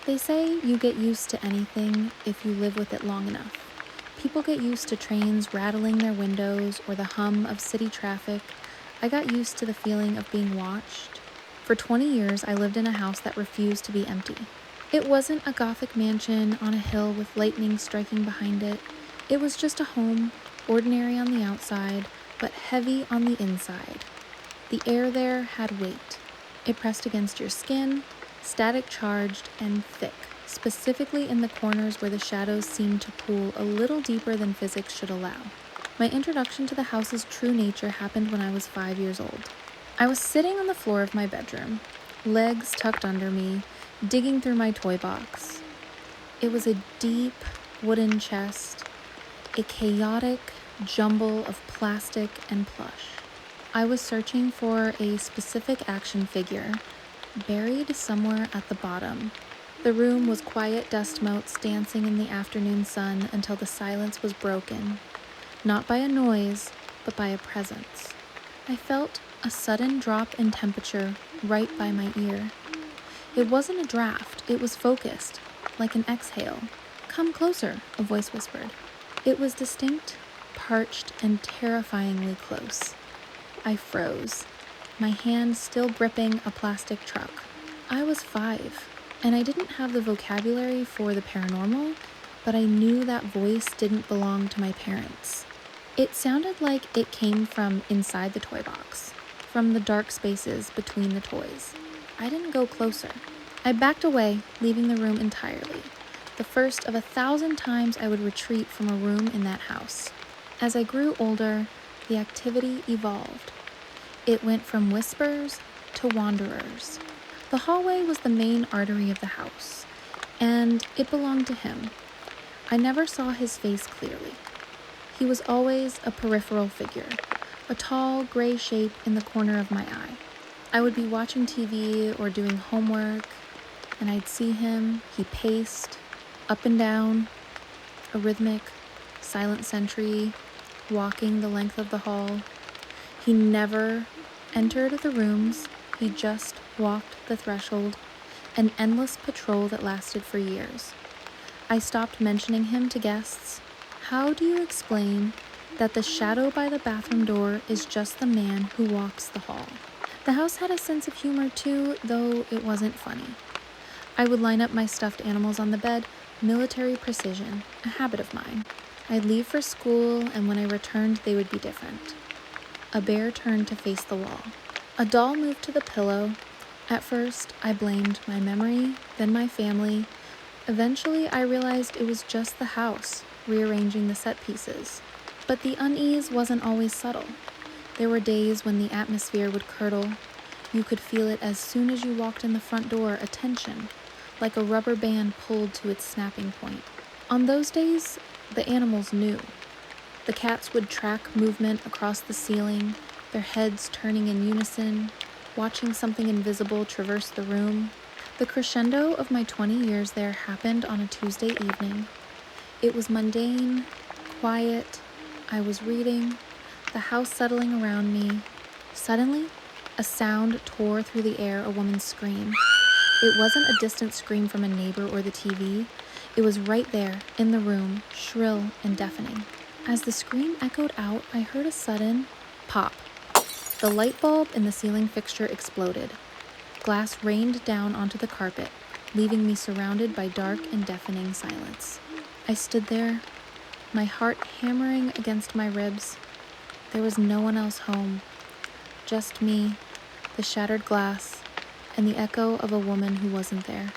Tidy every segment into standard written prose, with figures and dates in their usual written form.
They say you get used to anything if you live with it long enough. People get used to trains rattling their windows or the hum of city traffic. I got used to the feeling of being watched. For 20 years, I lived in a house that refused to be empty. It wasn't a Gothic mansion on a hill with lightning striking behind it. It was just a home, ordinary on the outside, but heavy on the inside. The air there had weight. It pressed against your skin, static charged and thick, specifically in the corners where the shadows seemed to pool a little deeper than physics should allow. My introduction to the house's true nature happened when I was 5 years old. I was sitting on the floor of my bedroom, legs tucked under me, digging through my toy box. It was a deep wooden chest, a chaotic jumble of plastic and plush. I was searching for a specific action figure, buried somewhere at the bottom. The room was quiet dust motes dancing in the afternoon sun until the silence was broken, not by a noise, but by a presence. I felt a sudden drop in temperature right by my ear. It wasn't a draft, it was focused, like an exhale. "Come closer," a voice whispered. It was distinct, parched, and terrifyingly close. I froze, my hand still gripping a plastic truck. I was 5, and I didn't have the vocabulary for the paranormal, but I knew that voice didn't belong to my parents. It sounded like it came from inside the toy box, from the dark spaces between the toys. I didn't go closer. I backed away, leaving the room entirely. The first of 1,000 times I would retreat from a room in that house. As I grew older, the activity evolved. It went from whispers to wanderers. The hallway was the main artery of the house, and it belonged to him. I never saw his face clearly. He was always a peripheral figure, a tall, gray shape in the corner of my eye. I would be watching TV or doing homework, and I'd see him. He paced up and down, a rhythmic, silent sentry, walking the length of the hall. He never entered the rooms, he just walked the threshold, an endless patrol that lasted for years. I stopped mentioning him to guests. How do you explain that the shadow by the bathroom door is just the man who walks the hall? The house had a sense of humor too, though it wasn't funny. I would line up my stuffed animals on the bed, military precision, a habit of mine. I'd leave for school, and when I returned, they would be different. A bear turned to face the wall. A doll moved to the pillow. At first, I blamed my memory, then my family. Eventually, I realized it was just the house, rearranging the set pieces. But the unease wasn't always subtle. There were days when the atmosphere would curdle. You could feel it as soon as you walked in the front door, a tension, like a rubber band pulled to its snapping point. On those days, the animals knew. The cats would track movement across the ceiling, their heads turning in unison, watching something invisible traverse the room. The crescendo of my 20 years there happened on a Tuesday evening. It was mundane, quiet. I was reading, the house settling around me. Suddenly, a sound tore through the air, a woman's scream. It wasn't a distant scream from a neighbor or the TV. It was right there, in the room, shrill and deafening. As the scream echoed out, I heard a sudden pop. The light bulb in the ceiling fixture exploded. Glass rained down onto the carpet, leaving me surrounded by dark and deafening silence. I stood there, my heart hammering against my ribs. There was no one else home. Just me, the shattered glass, and the echo of a woman who wasn't there.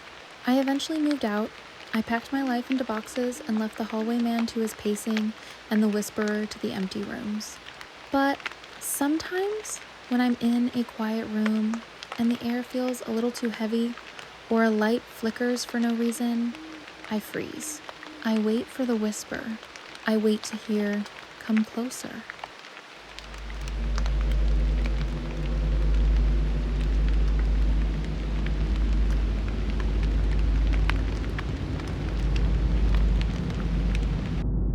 I eventually moved out. I packed my life into boxes and left the hallway man to his pacing and the whisperer to the empty rooms. But sometimes when I'm in a quiet room and the air feels a little too heavy or a light flickers for no reason, I freeze. I wait for the whisper. I wait to hear, "Come closer."